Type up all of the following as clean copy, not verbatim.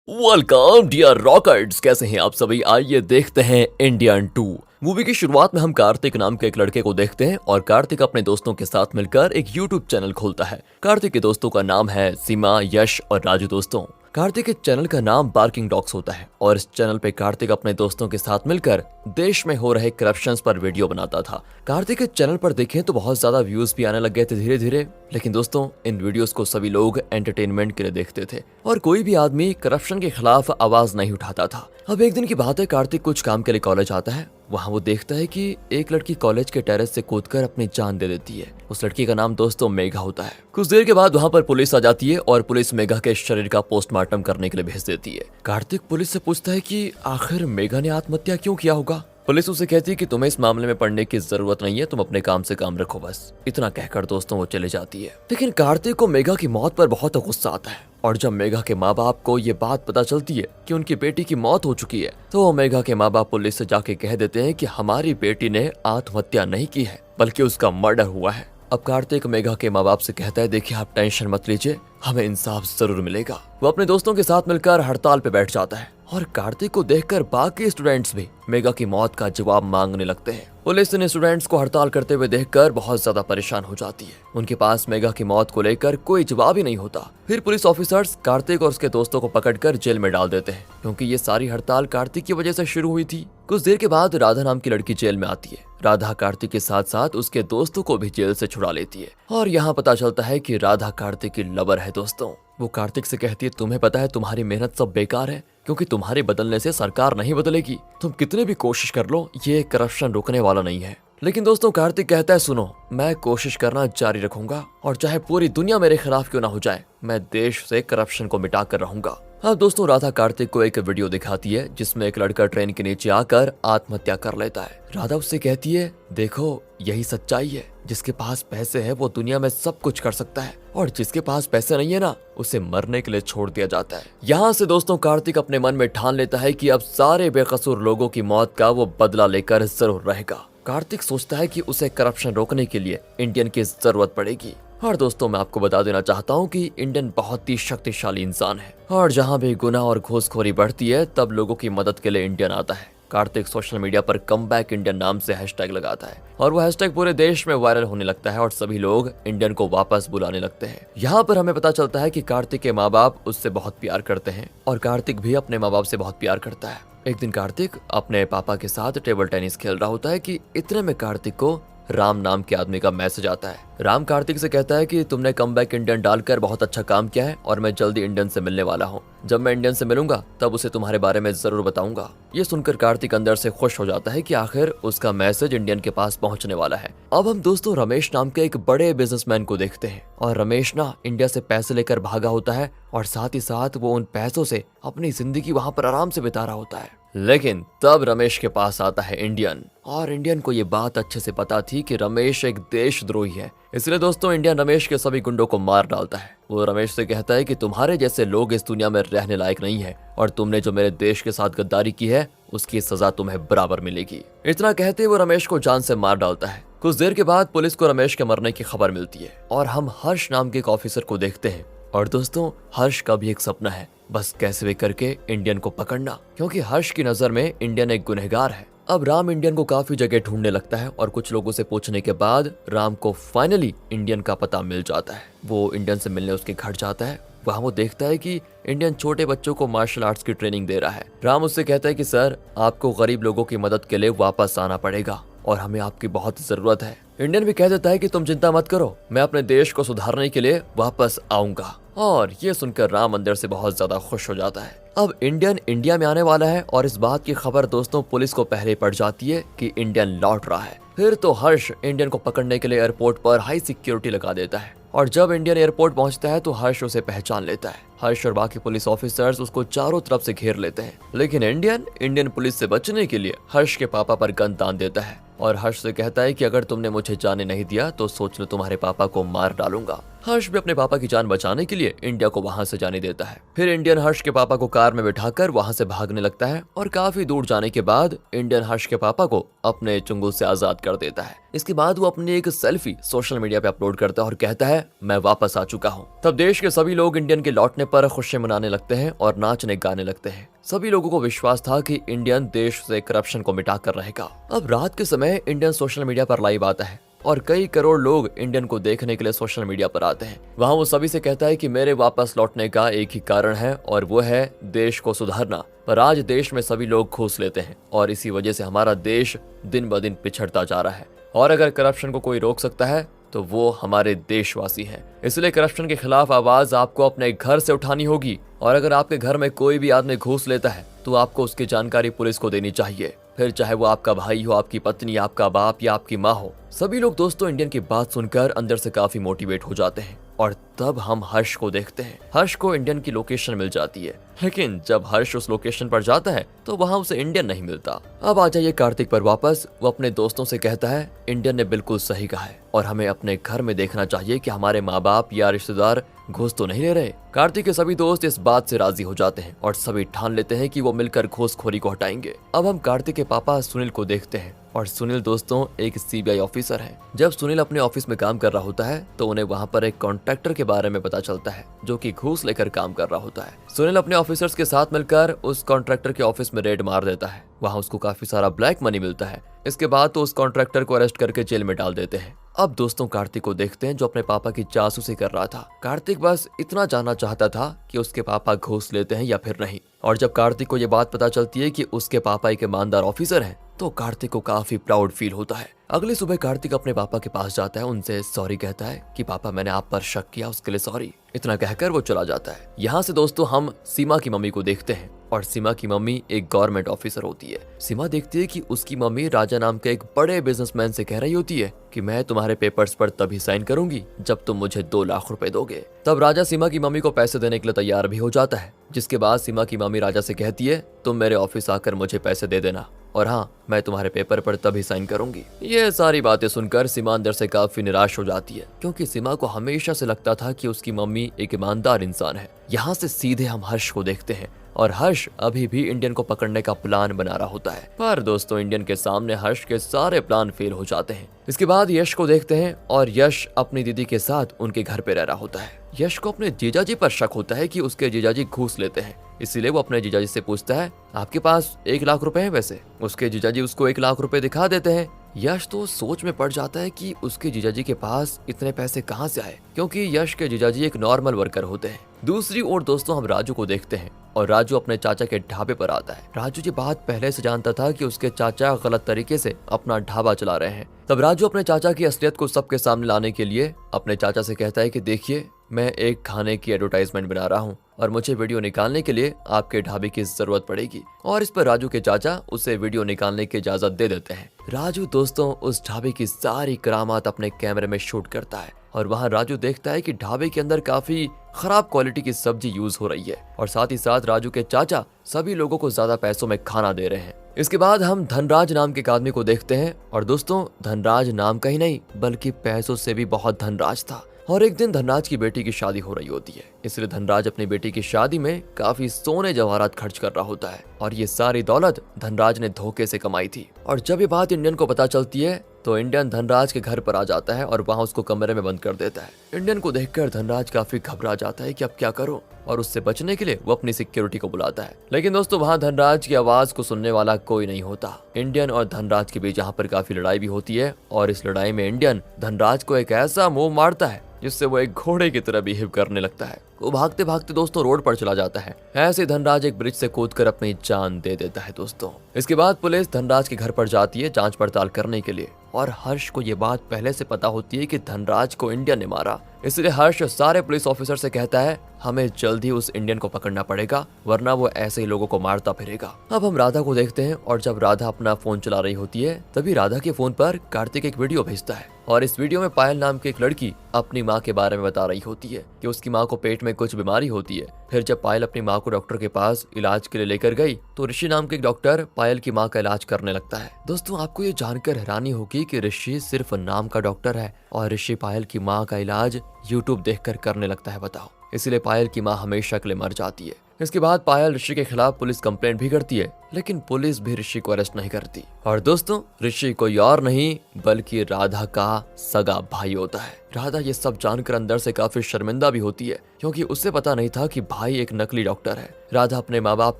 Welcome dear rockets, कैसे हैं आप सभी। आइए देखते हैं इंडियन 2 मूवी की शुरुआत में हम कार्तिक नाम के एक लड़के को देखते हैं और कार्तिक अपने दोस्तों के साथ मिलकर एक यूट्यूब चैनल खोलता है। कार्तिक के दोस्तों का नाम है सीमा, यश और राजू। दोस्तों, कार्तिक के चैनल का नाम बार्किंग डॉग्स होता है और इस चैनल पे कार्तिक अपने दोस्तों के साथ मिलकर देश में हो रहे करप्शंस पर वीडियो बनाता था। कार्तिक के चैनल पर देखें तो बहुत ज्यादा व्यूज भी आने लग गए थे धीरे धीरे, लेकिन दोस्तों इन वीडियोस को सभी लोग एंटरटेनमेंट के लिए देखते थे और कोई भी आदमी करप्शन के खिलाफ आवाज नहीं उठाता था। अब एक दिन की बात है, कार्तिक कुछ काम के लिए कॉलेज आता है। वहाँ वो देखता है कि एक लड़की कॉलेज के टेरेस से कूदकर अपनी जान दे देती है। उस लड़की का नाम दोस्तों मेघा होता है। कुछ देर के बाद वहाँ पर पुलिस आ जाती है और पुलिस मेघा के शरीर का पोस्टमार्टम करने के लिए भेज देती है। कार्तिक पुलिस से पूछता है कि आखिर मेघा ने आत्महत्या क्यों किया होगा। पुलिस उसे कहती है कि तुम्हें इस मामले में पढ़ने की जरूरत नहीं है, तुम अपने काम से काम रखो बस। इतना कहकर दोस्तों वो चले जाती है। लेकिन कार्तिक को मेघा की मौत पर बहुत गुस्सा आता है और जब मेघा के माँ बाप को ये बात पता चलती है कि उनकी बेटी की मौत हो चुकी है तो मेघा के माँ बाप पुलिस से जाके कह देते हैं कि हमारी बेटी ने आत्महत्या नहीं की है बल्कि उसका मर्डर हुआ है। अब कार्तिक मेघा के माँ बाप से कहता है, देखिए आप टेंशन मत लीजिए, हमें इंसाफ जरूर मिलेगा। वो अपने दोस्तों के साथ मिलकर हड़ताल पे बैठ जाता है और कार्तिक को देखकर बाकी स्टूडेंट्स भी मेघा की मौत का जवाब मांगने लगते हैं। पुलिस इन स्टूडेंट्स को हड़ताल करते हुए देखकर बहुत ज्यादा परेशान हो जाती है। उनके पास मेघा की मौत को लेकर कोई जवाब ही नहीं होता। फिर पुलिस ऑफिसर्स कार्तिक और उसके दोस्तों को पकड़कर जेल में डाल देते हैं क्योंकि ये सारी हड़ताल कार्तिक की वजह से शुरू हुई थी। कुछ देर के बाद राधा नाम की लड़की जेल में आती है। राधा कार्तिक के साथ साथ उसके दोस्तों को भी जेल से छुड़ा लेती है और यहाँ पता चलता है कि राधा कार्तिक की लवर है। दोस्तों, वो कार्तिक से कहती है, तुम्हें पता है तुम्हारी मेहनत सब बेकार है क्योंकि तुम्हारे बदलने से सरकार नहीं बदलेगी। तुम कितने भी कोशिश कर लो, ये करप्शन रुकने वाला नहीं है। लेकिन दोस्तों कार्तिक कहता है, सुनो, मैं कोशिश करना जारी रखूंगा और चाहे पूरी दुनिया मेरे खिलाफ क्यों ना हो जाए, मैं देश से करप्शन को मिटा कर रहूंगा। अब दोस्तों राधा कार्तिक को एक वीडियो दिखाती है जिसमें एक लड़का ट्रेन के नीचे आकर आत्महत्या कर लेता है। राधा उससे कहती है, देखो यही सच्चाई है, जिसके पास पैसे है वो दुनिया में सब कुछ कर सकता है और जिसके पास पैसे नहीं है ना, उसे मरने के लिए छोड़ दिया जाता है। यहाँ से दोस्तों कार्तिक अपने मन में ठान लेता है कि अब सारे बेकसूर लोगों की मौत का वो बदला लेकर जरूर रहेगा। कार्तिक सोचता है कि उसे करप्शन रोकने के लिए इंडियन की जरूरत पड़ेगी। और दोस्तों मैं आपको बता देना चाहता हूँ कि इंडियन बहुत ही शक्तिशाली इंसान है और जहाँ भी गुनाह और घूसखोरी बढ़ती है तब लोगों की मदद के लिए इंडियन आता है। कार्तिक सोशल मीडिया पर कम बैक इंडियन नाम से हैशटैग लगाता है और वो हैशटैग पूरे देश में वायरल होने लगता है और सभी लोग इंडियन को वापस बुलाने लगते हैं। यहाँ पर हमें पता चलता है कि कार्तिक के माँ बाप उससे बहुत प्यार करते हैं और कार्तिक भी अपने माँ बाप से बहुत प्यार करता है। एक दिन कार्तिक अपने पापा के साथ टेबल टेनिस खेल रहा होता है कि इतने में कार्तिक को राम नाम के आदमी का मैसेज आता है। राम कार्तिक से कहता है कि तुमने कमबैक इंडियन डालकर बहुत अच्छा काम किया है और मैं जल्दी इंडियन से मिलने वाला हूँ। जब मैं इंडियन से मिलूंगा तब उसे तुम्हारे बारे में जरूर बताऊंगा। ये सुनकर कार्तिक अंदर से खुश हो जाता है कि आखिर उसका मैसेज इंडियन के पास पहुंचने वाला है। अब हम दोस्तों रमेश नाम के एक बड़े बिजनेसमैन को देखते हैं और रमेश ना इंडिया से पैसे लेकर भागा होता है और साथ ही साथ वो उन पैसों से अपनी जिंदगी वहां पर आराम से बिता रहा होता है। लेकिन तब रमेश के पास आता है इंडियन और इंडियन को ये बात अच्छे से पता थी कि रमेश एक देशद्रोही है। इसलिए दोस्तों इंडियन रमेश के सभी गुंडों को मार डालता है। वो रमेश से कहता है कि तुम्हारे जैसे लोग इस दुनिया में रहने लायक नहीं है और तुमने जो मेरे देश के साथ गद्दारी की है उसकी सजा तुम्हें बराबर मिलेगी। इतना कहते वो रमेश को जान से मार डालता है। कुछ देर के बाद पुलिस को रमेश के मरने की खबर मिलती है और हम हर्ष नाम के एक ऑफिसर को देखते हैं। और दोस्तों हर्ष का भी एक सपना है, बस कैसे भी करके इंडियन को पकड़ना, क्योंकि हर्ष की नजर में इंडियन एक गुनहगार है। अब राम इंडियन को काफी जगह ढूंढने लगता है और कुछ लोगों से पूछने के बाद राम को फाइनली इंडियन का पता मिल जाता है। वो इंडियन से मिलने उसके घर जाता है। वहाँ वो देखता है कि इंडियन छोटे बच्चों को मार्शल आर्ट्स की ट्रेनिंग दे रहा है। राम उससे कहता है कि सर आपको गरीब लोगों की मदद के लिए वापस आना पड़ेगा और हमें आपकी बहुत जरूरत है। इंडियन भी कह देता है कि तुम चिंता मत करो, मैं अपने देश को सुधारने के लिए वापस आऊंगा। और ये सुनकर राम अंदर से बहुत ज्यादा खुश हो जाता है। अब इंडियन इंडिया में आने वाला है और इस बात की खबर दोस्तों पुलिस को पहले पड़ जाती है कि इंडियन लौट रहा है। फिर तो हर्ष इंडियन को पकड़ने के लिए एयरपोर्ट पर हाई सिक्योरिटी लगा देता है और जब इंडियन एयरपोर्ट पहुंचता है तो हर्ष उसे पहचान लेता है। हर्ष और बाकी पुलिस ऑफिसर्स उसको चारों तरफ से घेर लेते हैं, लेकिन इंडियन पुलिस से बचने के लिए हर्ष के पापा पर गन तान देता है और हर्ष से कहता है कि अगर तुमने मुझे जाने नहीं दिया तो सोच लो तुम्हारे पापा को मार डालूंगा। हर्ष भी अपने पापा की जान बचाने के लिए इंडिया को वहां से जाने देता है। फिर इंडियन हर्ष के पापा को कार में बिठाकर वहां से भागने लगता है और काफी दूर जाने के बाद इंडियन हर्ष के पापा को अपने चंगुल से आजाद कर देता है। इसके बाद वो अपनी एक सेल्फी सोशल मीडिया पे अपलोड करता है और कहता है मैं वापस आ चुका हूँ। तब देश के सभी लोग इंडियन के लौटने पर खुशी मनाने लगते हैं और नाचने गाने लगते हैं। सभी लोगों को विश्वास था कि इंडियन देश से करप्शन को मिटा कर रहेगा। अब रात के समय इंडियन सोशल मीडिया पर लाइव आता है और कई करोड़ लोग इंडियन को देखने के लिए सोशल मीडिया पर आते हैं। वहाँ वो सभी से कहता है कि मेरे वापस लौटने का एक ही कारण है और वो है देश को सुधारना। पर आज देश में सभी लोग घूस लेते हैं और इसी वजह से हमारा देश दिन ब दिन पिछड़ता जा रहा है और अगर करप्शन को कोई रोक सकता है तो वो हमारे देशवासी हैं। इसलिए करप्शन के खिलाफ आवाज आपको अपने घर से उठानी होगी और अगर आपके घर में कोई भी आदमी घूस लेता है तो आपको उसकी जानकारी पुलिस को देनी चाहिए, फिर चाहे वो आपका भाई हो, आपकी पत्नी, आपका बाप या आपकी माँ हो। सभी लोग दोस्तों इंडियन की बात सुनकर अंदर से काफी मोटिवेट हो जाते हैं और तब हम हर्ष को देखते हैं। हर्ष को इंडियन की लोकेशन मिल जाती है, लेकिन जब हर्ष उस लोकेशन पर जाता है तो वहाँ उसे इंडियन नहीं मिलता। अब आ जाइए कार्तिक पर वापस। वो अपने दोस्तों से कहता है इंडियन ने बिल्कुल सही कहा है और हमें अपने घर में देखना चाहिए कि हमारे माँ बाप या रिश्तेदार घूस तो नहीं ले रहे। कार्तिक के सभी दोस्त इस बात से राजी हो जाते हैं और सभी ठान लेते हैं कि वो मिलकर घूसखोरी को हटाएंगे। अब हम कार्तिक के पापा सुनील को देखते हैं और सुनील दोस्तों एक सीबीआई ऑफिसर है। जब सुनील अपने ऑफिस में काम कर रहा होता है तो उन्हें वहाँ पर एक कॉन्ट्रैक्टर के बारे में पता चलता है जो कि घूस लेकर काम कर रहा होता है। सुनील अपने ऑफिसर्स के साथ मिलकर उस कॉन्ट्रैक्टर के ऑफिस में रेड मार देता है। वहाँ उसको काफी सारा ब्लैक मनी मिलता है। इसके बाद तो उस कॉन्ट्रैक्टर को अरेस्ट करके जेल में डाल देते हैं। अब दोस्तों कार्तिक को देखते हैं जो अपने पापा की जासूसी कर रहा था। कार्तिक बस इतना जानना चाहता था कि उसके पापा घूस लेते हैं या फिर नहीं। और जब कार्तिक को ये बात पता चलती है कि उसके पापा एक ईमानदार ऑफिसर हैं तो कार्तिक को काफी प्राउड फील होता है। अगली सुबह कार्तिक अपने पापा के पास जाता है, उनसे सॉरी कहता है कि पापा मैंने आप पर शक किया, उसके लिए सॉरी। इतना कहकर वो चला जाता है। यहाँ से दोस्तों हम सीमा की मम्मी को देखते हैं और सीमा की मम्मी एक गवर्नमेंट ऑफिसर होती है। सीमा देखती है कि उसकी मम्मी राजा नाम के एक बड़े बिजनेसमैन से कह रही होती है कि मैं तुम्हारे पेपर्स पर तभी साइन करूंगी जब तुम मुझे 2 लाख रुपए दोगे। तब राजा सीमा की मम्मी को पैसे देने के लिए तैयार भी हो जाता है, जिसके बाद सीमा की मम्मी राजा से कहती है तुम मेरे ऑफिस आकर मुझे पैसे दे देना और हाँ मैं तुम्हारे पेपर पर तभी साइन करूंगी। ये सारी बातें सुनकर सीमा अंदर से काफी निराश हो जाती है क्योंकि सीमा को हमेशा से लगता था कि उसकी मम्मी एक ईमानदार इंसान है। यहाँ से सीधे हम हर्ष को देखते हैं और हर्ष अभी भी इंडियन को पकड़ने का प्लान बना रहा होता है। पर दोस्तों इंडियन के सामने हर्ष के सारे प्लान फेल हो जाते हैं। इसके बाद यश को देखते हैं और यश अपनी दीदी के साथ उनके घर पे रह रहा होता है। यश को अपने जीजाजी पर शक होता है कि उसके जीजाजी घूस लेते हैं, इसीलिए वो अपने जीजाजी से पूछता है आपके पास 1 लाख रुपए हैं वैसे? उसके जीजाजी उसको 1 लाख रुपए दिखा देते हैं। यश तो सोच में पड़ जाता है कि उसके जीजाजी के पास इतने पैसे कहां से आए, क्योंकि यश के जीजाजी एक नॉर्मल वर्कर होते हैं। दूसरी ओर दोस्तों हम राजू को देखते हैं और राजू अपने चाचा के ढाबे पर आता है। राजू ये बात पहले से जानता था कि उसके चाचा गलत तरीके से अपना ढाबा चला रहे हैं। तब राजू अपने चाचा की असलियत को सबके सामने लाने के लिए अपने चाचा से कहता है कि देखिए मैं एक खाने की एडवर्टाइजमेंट बना रहा हूँ और मुझे वीडियो निकालने के लिए आपके ढाबे की जरूरत पड़ेगी। और इस पर राजू के चाचा उसे वीडियो निकालने की इजाजत दे देते हैं। राजू दोस्तों उस ढाबे की सारी करामात अपने कैमरे में शूट करता है और वहाँ राजू देखता है कि ढाबे के अंदर काफी खराब क्वालिटी की सब्जी यूज हो रही है और साथ ही साथ राजू के चाचा सभी लोगों को ज्यादा पैसों में खाना दे रहे हैं। इसके बाद हम धनराज नाम के एक आदमी को देखते हैं और दोस्तों धनराज नाम का ही नहीं बल्कि पैसों से भी बहुत धनराज था। और एक दिन धनराज की बेटी की शादी हो रही होती है, इसलिए धनराज अपनी बेटी की शादी में काफी सोने जवाहरात खर्च कर रहा होता है और ये सारी दौलत धनराज ने धोखे से कमाई थी। और जब ये बात इंडियन को पता चलती है तो इंडियन धनराज के घर पर आ जाता है और वहाँ उसको कमरे में बंद कर देता है। इंडियन को देखकर धनराज काफी घबरा जाता है कि अब क्या करूं, और उससे बचने के लिए वो अपनी सिक्योरिटी को बुलाता है। लेकिन दोस्तों वहाँ धनराज की आवाज को सुनने वाला कोई नहीं होता। इंडियन और धनराज के बीच यहाँ पर काफी लड़ाई भी होती है और इस लड़ाई में इंडियन धनराज को एक ऐसा मुंह मारता है जिससे वो एक घोड़े की तरह बिहेव करने लगता है। वो भागते भागते दोस्तों रोड पर चला जाता है। ऐसे धनराज एक ब्रिज से कूदकर अपनी जान दे देता है दोस्तों। इसके बाद पुलिस धनराज के घर पर जाती है जांच पड़ताल करने के लिए और हर्ष को ये बात पहले से पता होती है कि धनराज को इंडियन ने मारा इसलिए हर्ष सारे पुलिस ऑफिसर से कहता है हमें जल्द ही उस इंडियन को पकड़ना पड़ेगा, वरना वो ऐसे ही लोगों को मारता फिरेगा। अब हम राधा को देखते हैं और जब राधा अपना फोन चला रही होती है तभी राधा के फोन पर कार्तिक एक वीडियो भेजता है और इस वीडियो में पायल नाम की एक लड़की अपनी माँ के बारे में बता रही होती है कि उसकी माँ को पेट में कुछ बीमारी होती है। फिर जब पायल अपनी माँ को डॉक्टर के पास इलाज के लिए लेकर गई तो ऋषि नाम के एक डॉक्टर पायल की माँ का इलाज करने लगता है। दोस्तों आपको ये जानकर हैरानी होगी कि ऋषि सिर्फ नाम का डॉक्टर है और ऋषि पायल की माँ का इलाज यूट्यूब देखकर करने लगता है। बताओ, इसीलिए पायल की माँ हमेशा के लिए मर जाती है। इसके बाद पायल ऋषि के खिलाफ पुलिस कंप्लेंट भी करती है, लेकिन पुलिस भी ऋषि को अरेस्ट नहीं करती। और दोस्तों ऋषि कोई और नहीं बल्कि राधा का सगा भाई होता है। राधा ये सब जानकर अंदर से काफी शर्मिंदा भी होती है क्योंकि उसे पता नहीं था कि भाई एक नकली डॉक्टर है। राधा अपने माँ बाप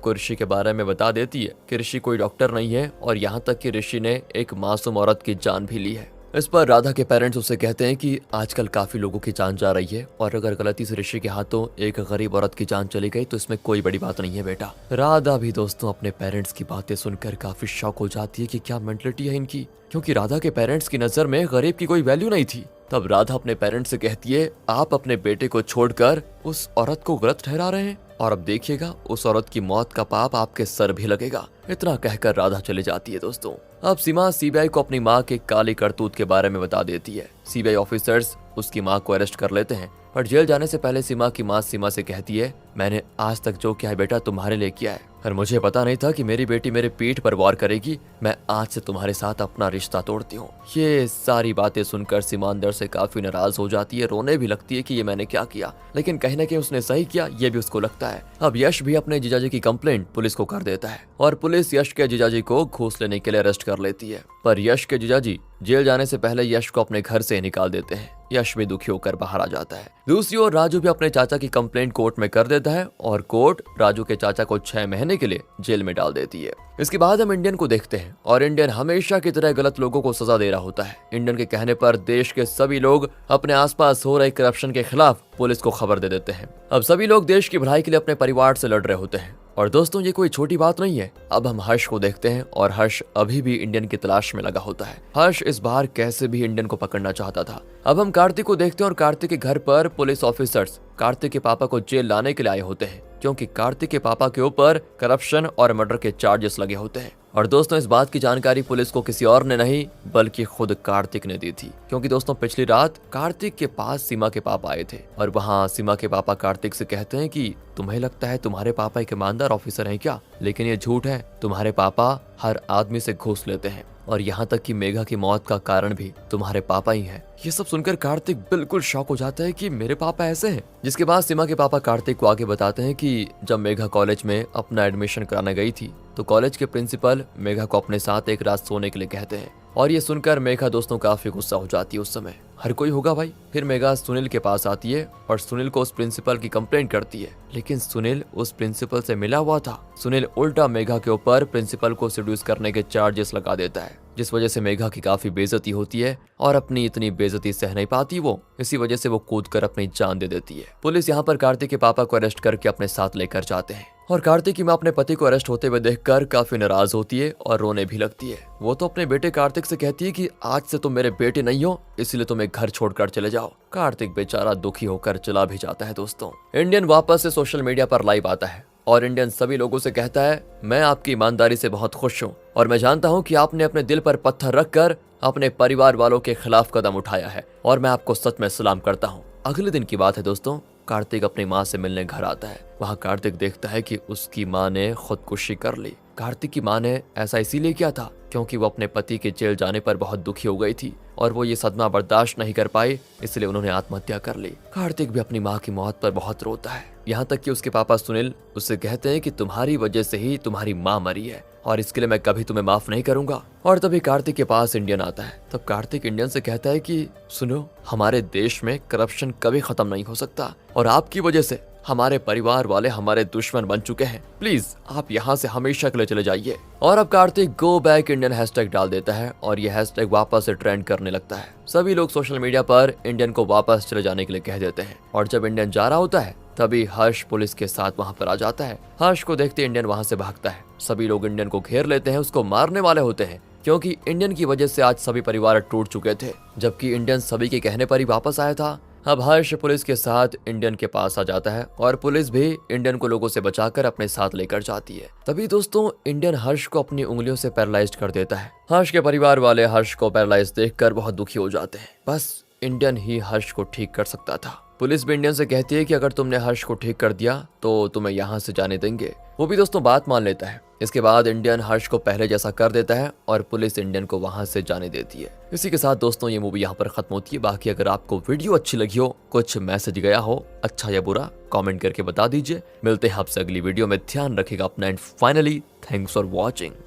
को ऋषि के बारे में बता देती है कि ऋषि कोई डॉक्टर नहीं है और यहाँ तक कि ऋषि ने एक मासूम औरत की जान भी ली है। इस पर राधा के पेरेंट्स उसे कहते हैं कि आजकल काफी लोगों की जान जा रही है और अगर गलती से ऋषि के हाथों एक गरीब औरत की जान चली गई तो इसमें कोई बड़ी बात नहीं है बेटा। राधा भी दोस्तों अपने पेरेंट्स की बातें सुनकर काफी शॉक हो जाती है कि क्या मेंटलिटी है इनकी, क्योंकि राधा के पेरेंट्स की नजर में गरीब की कोई वैल्यू नहीं थी। तब राधा अपने पेरेंट्स से कहती है आप अपने बेटे को छोड़कर उस औरत को गलत ठहरा रहे हैं और अब देखिएगा उस औरत की मौत का पाप आपके सर भी लगेगा। इतना कहकर राधा चले जाती है। दोस्तों अब सीमा सीबीआई को अपनी माँ के काली करतूत के बारे में बता देती है। सीबीआई ऑफिसर्स उसकी माँ को अरेस्ट कर लेते हैं पर जेल जाने से पहले सीमा की माँ सीमा से कहती है मैंने आज तक जो किया है बेटा तुम्हारे लिए किया है और मुझे पता नहीं था कि मेरी बेटी मेरे पीठ पर वार करेगी। मैं आज से तुम्हारे साथ अपना रिश्ता तोड़ती हूँ। ये सारी बातें सुनकर सीमा अंदर से काफी नाराज हो जाती है, रोने भी लगती है कि ये मैंने क्या किया, लेकिन कहीं ना कहीं उसने सही किया ये भी उसको लगता है। अब यश भी अपने जीजाजी की कंप्लेंट पुलिस को कर देता है और पुलिस यश के जीजाजी को घूस लेने के लिए अरेस्ट कर लेती है। पर यश के जीजाजी जेल जाने से पहले यश को अपने घर से निकाल देते हैं। यश भी दुखी होकर बाहर आ जाता है। दूसरी ओर राजू भी अपने चाचा की कंप्लेंट कोर्ट में कर देता है और कोर्ट राजू के चाचा को 6 महीने के लिए जेल में डाल देती है। इसके बाद हम इंडियन को देखते हैं और इंडियन हमेशा की तरह गलत लोगों को सजा दे रहा होता है। इंडियन के कहने पर देश के सभी लोग अपने आसपास हो रहे करप्शन के खिलाफ पुलिस को खबर दे देते हैं। अब सभी लोग देश की भलाई के लिए अपने परिवार से लड़ रहे होते हैं और दोस्तों ये कोई छोटी बात नहीं है। अब हम हर्ष को देखते हैं और हर्ष अभी भी इंडियन की तलाश में लगा होता है। हर्ष इस बार कैसे भी इंडियन को पकड़ना चाहता था। अब हम कार्तिक को देखते हैं और कार्तिक के घर पर पुलिस ऑफिसर्स कार्तिक के पापा को जेल लाने के लिए आए होते हैं क्योंकि कार्तिक के पापा के ऊपर करप्शन और मर्डर के चार्जेस लगे होते हैं। और दोस्तों इस बात की जानकारी पुलिस को किसी और ने नहीं बल्कि खुद कार्तिक ने दी थी, क्योंकि दोस्तों पिछली रात कार्तिक के पास सीमा के पापा आए थे और वहाँ सीमा के पापा कार्तिक से कहते हैं कि तुम्हें लगता है तुम्हारे पापा एक ईमानदार ऑफिसर हैं क्या, लेकिन ये झूठ है। तुम्हारे पापा हर आदमी से घूस लेते हैं और यहाँ तक कि मेघा की मौत का कारण भी तुम्हारे पापा ही हैं। ये सब सुनकर कार्तिक बिल्कुल शॉक हो जाता है कि मेरे पापा ऐसे हैं। जिसके बाद सीमा के पापा कार्तिक को आगे बताते हैं कि जब मेघा कॉलेज में अपना एडमिशन कराने गई थी तो कॉलेज के प्रिंसिपल मेघा को अपने साथ एक रात सोने के लिए कहते हैं और ये सुनकर मेघा दोस्तों काफी गुस्सा हो जाती है। उस समय हर कोई होगा भाई। फिर मेघा सुनील के पास आती है और सुनील को उस प्रिंसिपल की कंप्लेंट करती है, लेकिन सुनील उस प्रिंसिपल से मिला हुआ था। सुनील उल्टा मेघा के ऊपर प्रिंसिपल को सेड्यूस करने के चार्जेस लगा देता है, जिस वजह से मेघा की काफी बेइज्जती होती है और अपनी इतनी बेइज्जती सह नहीं पाती वो, इसी वजह से वो कूदकर अपनी जान दे देती है। पुलिस यहाँ पर कार्तिक के पापा को अरेस्ट करके अपने साथ लेकर जाते हैं और कार्तिक की मां अपने पति को अरेस्ट होते हुए देखकर काफी नाराज होती है और रोने भी लगती है। वो तो अपने बेटे कार्तिक से कहती है कि आज से तुम मेरे बेटे नहीं हो, इसलिए तुम्हें घर छोड़कर चले जाओ। कार्तिक बेचारा दुखी होकर चला भी जाता है। दोस्तों इंडियन वापस से सोशल मीडिया पर लाइव आता है और इंडियन सभी लोगों से कहता है मैं आपकी ईमानदारी से बहुत खुश हूँ और मैं जानता हूँ कि आपने अपने दिल पर पत्थर रखकर अपने परिवार वालों के खिलाफ कदम उठाया है और मैं आपको सच में सलाम करता हूँ। अगले दिन की बात है दोस्तों, कार्तिक अपनी माँ से मिलने घर आता है। वहाँ कार्तिक देखता है कि उसकी माँ ने खुदकुशी कर ली। कार्तिक की माँ ने ऐसा इसीलिए किया था क्योंकि वो अपने पति के जेल जाने पर बहुत दुखी हो गई थी और वो ये सदमा बर्दाश्त नहीं कर पाई, इसलिए उन्होंने आत्महत्या कर ली। कार्तिक भी अपनी माँ की मौत पर बहुत रोता है, यहाँ तक कि उसके पापा सुनील उससे कहते हैं कि तुम्हारी वजह से ही तुम्हारी माँ मरी है और इसके लिए मैं कभी तुम्हें माफ नहीं करूंगा। और तभी कार्तिक के पास इंडियन आता है। तब कार्तिक इंडियन से कहता है कि सुनो, हमारे देश में करप्शन कभी खत्म नहीं हो सकता और आपकी वजह से हमारे परिवार वाले हमारे दुश्मन बन चुके हैं। प्लीज आप यहाँ से हमेशा के लिए चले जाइए। और अब Kartik go back Indian hashtag डाल देता है और ये हैशटैग वापस से ट्रेंड करने लगता है। सभी लोग सोशल मीडिया पर इंडियन को वापस चले जाने के लिए कह देते हैं और जब इंडियन जा रहा होता है तभी हर्ष पुलिस के साथ वहाँ पर आ जाता है। हर्ष को देखते इंडियन वहाँ से भागता है। सभी लोग इंडियन को घेर लेते हैं, उसको मारने वाले होते हैं क्योंकि इंडियन की वजह से आज सभी परिवार टूट चुके थे, जबकि इंडियन सभी के कहने पर ही वापस आया था। अब हर्ष पुलिस के साथ इंडियन के पास आ जाता है और पुलिस भी इंडियन को लोगों से बचाकर अपने साथ लेकर जाती है। तभी दोस्तों इंडियन हर्ष को अपनी उंगलियों से पैरालाइज्ड कर देता है। हर्ष के परिवार वाले हर्ष को पैरालाइज देखकर बहुत दुखी हो जाते हैं। बस इंडियन ही हर्ष को ठीक कर सकता था। पुलिस भी इंडियन से कहती है कि अगर तुमने हर्ष को ठीक कर दिया तो तुम्हें यहाँ से जाने देंगे। वो भी दोस्तों बात मान लेता है। इसके बाद इंडियन हर्ष को पहले जैसा कर देता है और पुलिस इंडियन को वहां से जाने देती है। इसी के साथ दोस्तों ये मूवी यहाँ पर खत्म होती है। बाकी अगर आपको वीडियो अच्छी लगी हो, कुछ मैसेज गया हो अच्छा या बुरा, कमेंट करके बता दीजिए। मिलते हैं आपसे अगली वीडियो में। ध्यान रखिएगा अपना and finally thanks for watching.